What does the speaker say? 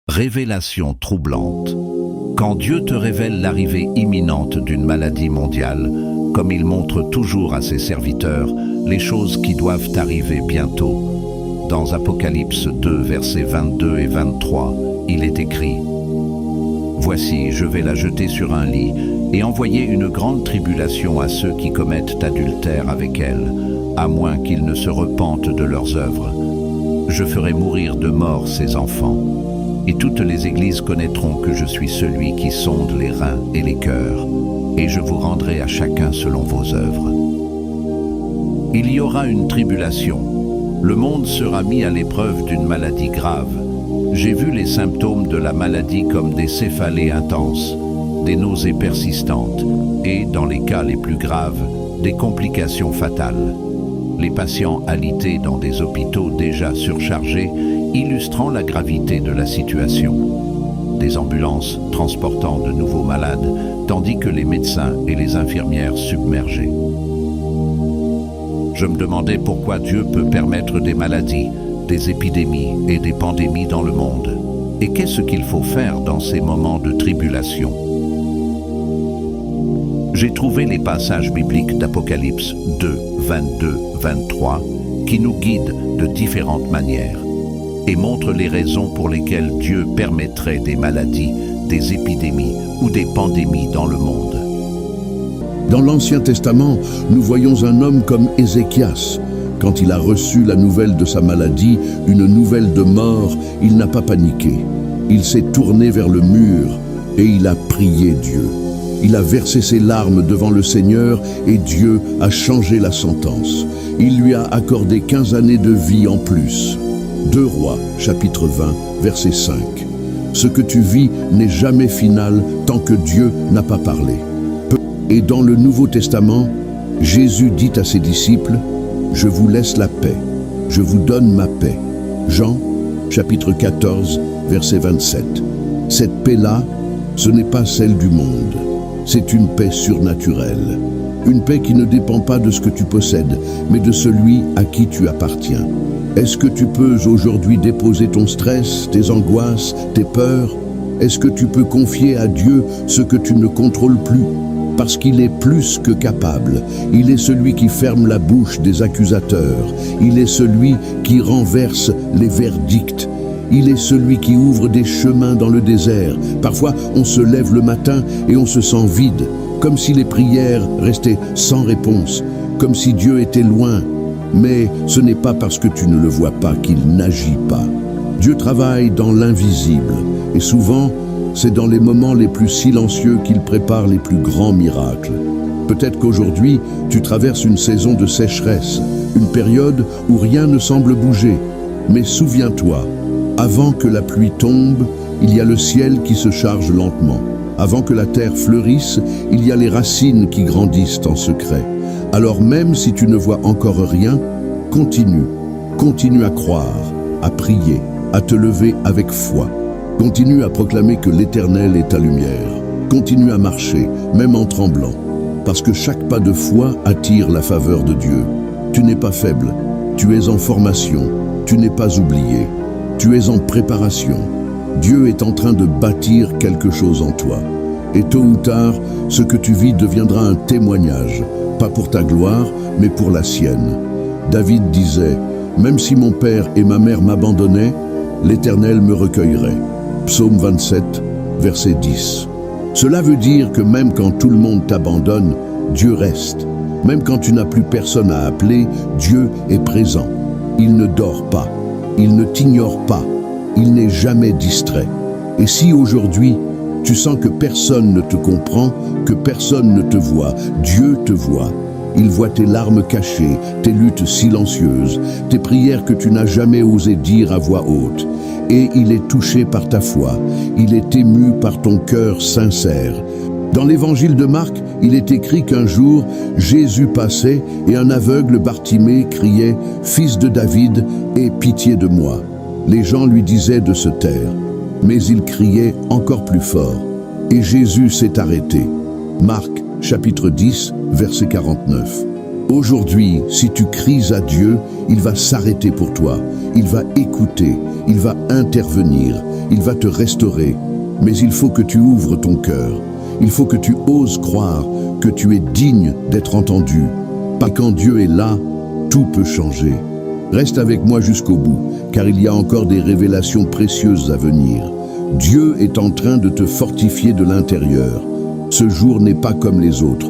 Révélation troublante. Quand Dieu te révèle l'arrivée imminente d'une maladie mondiale, comme il montre toujours à ses serviteurs les choses qui doivent arriver bientôt. Dans Apocalypse 2, versets 22 et 23, il est écrit « Voici, je vais la jeter sur un lit et envoyer une grande tribulation à ceux qui commettent adultère avec elle, à moins qu'ils ne se repentent de leurs œuvres. Je ferai mourir de mort ses enfants. Et toutes les églises connaîtront que je suis celui qui sonde les reins et les cœurs, et je vous rendrai à chacun selon vos œuvres. Il y aura une tribulation. Le monde sera mis à l'épreuve d'une maladie grave. J'ai vu les symptômes de la maladie comme des céphalées intenses, des nausées persistantes et, dans les cas les plus graves, des complications fatales. Les patients alités dans des hôpitaux déjà surchargés, illustrant la gravité de la situation. Des ambulances transportant de nouveaux malades, tandis que les médecins et les infirmières submergés. Je me demandais pourquoi Dieu peut permettre des maladies, des épidémies et des pandémies dans le monde. Et qu'est-ce qu'il faut faire dans ces moments de tribulation? J'ai trouvé les passages bibliques d'Apocalypse 2, 22, 23, qui nous guident de différentes manières et montrent les raisons pour lesquelles Dieu permettrait des maladies, des épidémies ou des pandémies dans le monde. Dans l'Ancien Testament, nous voyons un homme comme Ézéchias. Quand il a reçu la nouvelle de sa maladie, une nouvelle de mort, il n'a pas paniqué. Il s'est tourné vers le mur et il a prié Dieu. Il a versé ses larmes devant le Seigneur et Dieu a changé la sentence. Il lui a accordé 15 années de vie en plus. 2 Rois, chapitre 20, verset 5. Ce que tu vis n'est jamais final tant que Dieu n'a pas parlé. Et dans le Nouveau Testament, Jésus dit à ses disciples, « Je vous laisse la paix, je vous donne ma paix. » Jean, chapitre 14, verset 27. Cette paix-là, ce n'est pas celle du monde. C'est une paix surnaturelle. Une paix qui ne dépend pas de ce que tu possèdes, mais de celui à qui tu appartiens. Est-ce que tu peux aujourd'hui déposer ton stress, tes angoisses, tes peurs? Est-ce que tu peux confier à Dieu ce que tu ne contrôles plus? Parce qu'il est plus que capable. Il est celui qui ferme la bouche des accusateurs. Il est celui qui renverse les verdicts. Il est celui qui ouvre des chemins dans le désert. Parfois, on se lève le matin et on se sent vide, comme si les prières restaient sans réponse, comme si Dieu était loin. Mais ce n'est pas parce que tu ne le vois pas qu'il n'agit pas. Dieu travaille dans l'invisible et souvent, c'est dans les moments les plus silencieux qu'il prépare les plus grands miracles. Peut-être qu'aujourd'hui, tu traverses une saison de sécheresse, une période où rien ne semble bouger. Mais souviens-toi, avant que la pluie tombe, il y a le ciel qui se charge lentement. Avant que la terre fleurisse, il y a les racines qui grandissent en secret. Alors même si tu ne vois encore rien, continue à croire, à prier, à te lever avec foi. Continue à proclamer que l'Éternel est ta lumière. Continue à marcher, même en tremblant, parce que chaque pas de foi attire la faveur de Dieu. Tu n'es pas faible, tu es en formation, tu n'es pas oublié, tu es en préparation. Dieu est en train de bâtir quelque chose en toi. Et tôt ou tard, ce que tu vis deviendra un témoignage, pas pour ta gloire, mais pour la sienne. David disait, « Même si mon père et ma mère m'abandonnaient, l'Éternel me recueillerait. » Psaume 27, verset 10. Cela veut dire que même quand tout le monde t'abandonne, Dieu reste. Même quand tu n'as plus personne à appeler, Dieu est présent. Il ne dort pas, il ne t'ignore pas, il n'est jamais distrait. Et si aujourd'hui, tu sens que personne ne te comprend, que personne ne te voit, Dieu te voit. Il voit tes larmes cachées, tes luttes silencieuses, tes prières que tu n'as jamais osé dire à voix haute. Et il est touché par ta foi, il est ému par ton cœur sincère. Dans l'évangile de Marc, il est écrit qu'un jour, Jésus passait et un aveugle Bartimée criait « Fils de David, aie pitié de moi ». Les gens lui disaient de se taire, mais il criait encore plus fort. Et Jésus s'est arrêté. Marc, chapitre 10, verset 49. Aujourd'hui, si tu cries à Dieu, il va s'arrêter pour toi, il va écouter, il va intervenir, il va te restaurer. Mais il faut que tu ouvres ton cœur. Il faut que tu oses croire que tu es digne d'être entendu. Pas quand Dieu est là, tout peut changer. Reste avec moi jusqu'au bout, car il y a encore des révélations précieuses à venir. Dieu est en train de te fortifier de l'intérieur. Ce jour n'est pas comme les autres.